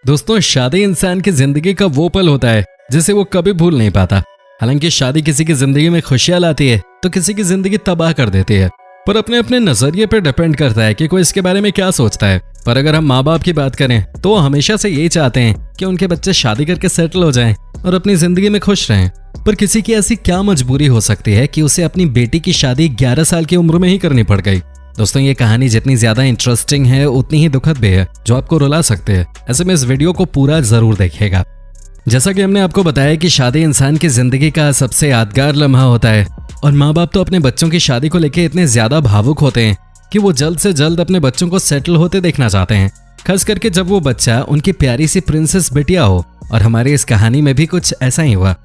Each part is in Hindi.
दोस्तों, शादी इंसान की जिंदगी का वो पल होता है जिसे वो कभी भूल नहीं पाता। हालांकि शादी किसी की जिंदगी में खुशियां लाती है तो किसी की जिंदगी तबाह कर देती है, पर अपने अपने नजरिए पर डिपेंड करता है कि कोई इसके बारे में क्या सोचता है। पर अगर हम माँ बाप की बात करें तो वो हमेशा से यही चाहते हैं कि उनके बच्चे शादी करके सेटल हो जाएं और अपनी जिंदगी में खुश रहें। पर किसी की ऐसी क्या मजबूरी हो सकती है कि उसे अपनी बेटी की शादी 11 साल की उम्र में ही करनी पड़ गई। दोस्तों, ये कहानी जितनी ज्यादा इंटरेस्टिंग है उतनी ही दुखद भी है, जो आपको रुला सकते हैं। ऐसे में इस वीडियो को पूरा जरूर देखिएगा। जैसा कि हमने आपको बताया कि शादी इंसान की जिंदगी का सबसे यादगार लम्हा होता है और माँ बाप तो अपने बच्चों की शादी को लेकर इतने ज्यादा भावुक होते हैं कि वो जल्द से जल्द अपने बच्चों को सेटल होते देखना चाहते हैं, खास करके जब वो बच्चा उनकी प्यारी सी प्रिंसेस बिटिया हो। और हमारी इस कहानी में भी कुछ ऐसा ही हुआ।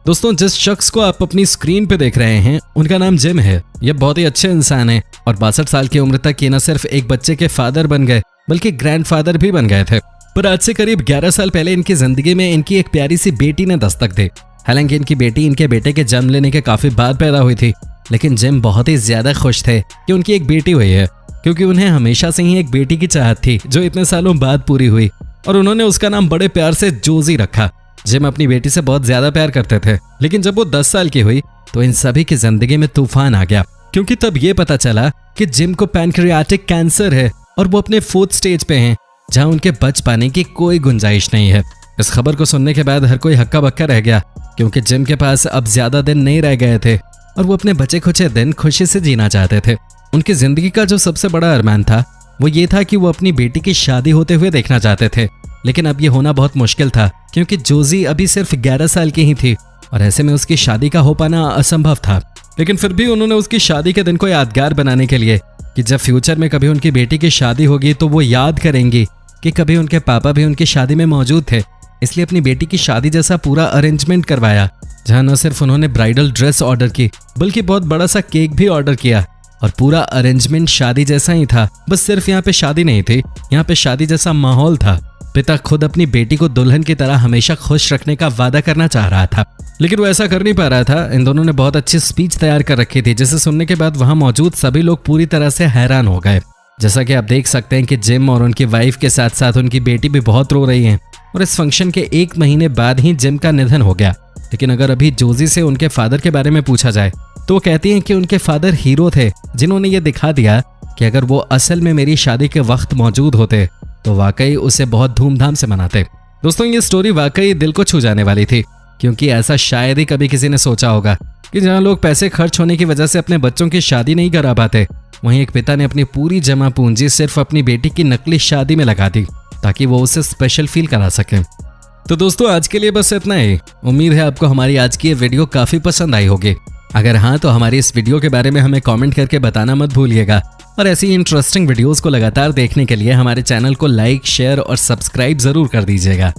दोस्तों, जिस शख्स को आप अपनी स्क्रीन पे देख रहे हैं उनका नाम जिम है। ये बहुत ही अच्छे इंसान है और 62 साल की उम्र तक ये न सिर्फ एक बच्चे के फादर बन गए बल्कि ग्रैंडफादर भी बन गए थे। पर आज से करीब 11 साल पहले इनकी जिंदगी में इनकी एक प्यारी सी बेटी ने दस्तक दी। हालांकि इनकी बेटी इनके बेटे के जन्म लेने के काफी बाद पैदा हुई थी, लेकिन जिम बहुत ही ज्यादा खुश थे कि उनकी एक बेटी हुई है, क्योंकि उन्हें हमेशा से ही एक बेटी की चाहत थी जो इतने सालों बाद पूरी हुई। और उन्होंने उसका नाम बड़े प्यार से जोजी रखा। जिम अपनी बेटी से बहुत ज्यादा प्यार करते थे, लेकिन जब वो 10 साल की हुई तो इन सभी की जिंदगी में तूफान आ गया, क्योंकि तब ये पता चला कि जिम को पैनक्रियाटिक कैंसर है और वो अपने 4th स्टेज पे हैं, जहां उनके बच पाने की कोई गुंजाइश नहीं है। इस खबर को सुनने के बाद हर कोई हक्का बक्का रह गया, क्योंकि जिम के पास अब ज्यादा दिन नहीं रह गए थे और वो अपने बचे खुचे दिन खुशी से जीना चाहते थे। उनकी जिंदगी का जो सबसे बड़ा अरमान था वो ये था कि वो अपनी बेटी की शादी होते हुए देखना चाहते थे, लेकिन अब ये होना बहुत मुश्किल था, क्योंकि जोजी अभी सिर्फ 11 साल की ही थी और ऐसे में उसकी शादी का हो पाना असंभव था। लेकिन फिर भी उन्होंने उसकी शादी के दिन को यादगार बनाने के लिए कि जब फ्यूचर में कभी उनकी बेटी की शादी होगी तो वो याद करेंगी कि कभी उनके पापा भी उनकी शादी में मौजूद थे, इसलिए अपनी बेटी की शादी जैसा पूरा अरेंजमेंट करवाया, जहां न सिर्फ उन्होंने ब्राइडल ड्रेस ऑर्डर की बल्कि बहुत बड़ा सा केक भी ऑर्डर किया। और पूरा अरेंजमेंट शादी जैसा ही था, बस सिर्फ यहाँ पे शादी नहीं थी, यहाँ पे शादी जैसा माहौल था। पिता खुद अपनी बेटी को दुल्हन की तरह हमेशा खुश रखने का वादा करना चाह रहा था, लेकिन वो ऐसा कर नहीं पा रहा था। इन दोनों ने बहुत अच्छी स्पीच तैयार कर रखी थी, जिसे सुनने के बाद वहां मौजूद सभी लोग पूरी तरह से हैरान हो गए। जैसा कि आप देख सकते हैं कि जिम और उनकी वाइफ के साथ साथ उनकी बेटी भी बहुत रो रही है। और इस फंक्शन के 1 महीने बाद ही जिम का निधन हो गया। लेकिन अगर अभी जोजी से उनके फादर के बारे में पूछा जाए तो वो कहती हैं कि उनके फादर हीरो थे, जिन्होंने ये दिखा दिया कि अगर वो असल में मेरी शादी के वक्त मौजूद होते तो वाकई उसे बहुत धूमधाम से मनाते। दोस्तों, ये स्टोरी वाकई दिल को छू जाने वाली थी, क्योंकि ऐसा शायद ही कभी किसी ने सोचा होगा कि जहां लोग पैसे खर्च होने की वजह से अपने बच्चों की शादी नहीं करा पाते, वहीं एक पिता ने अपनी पूरी जमा पूंजी सिर्फ अपनी बेटी की नकली शादी में लगा दी ताकि वो उसे स्पेशल फील करा सके। तो दोस्तों, आज के लिए बस इतना ही। उम्मीद है आपको हमारी आज की ये वीडियो काफी पसंद आई होगी। अगर हाँ तो हमारी इस वीडियो के बारे में हमें कमेंट करके बताना मत भूलिएगा। और ऐसी इंटरेस्टिंग वीडियोस को लगातार देखने के लिए हमारे चैनल को लाइक, शेयर और सब्सक्राइब जरूर कर दीजिएगा।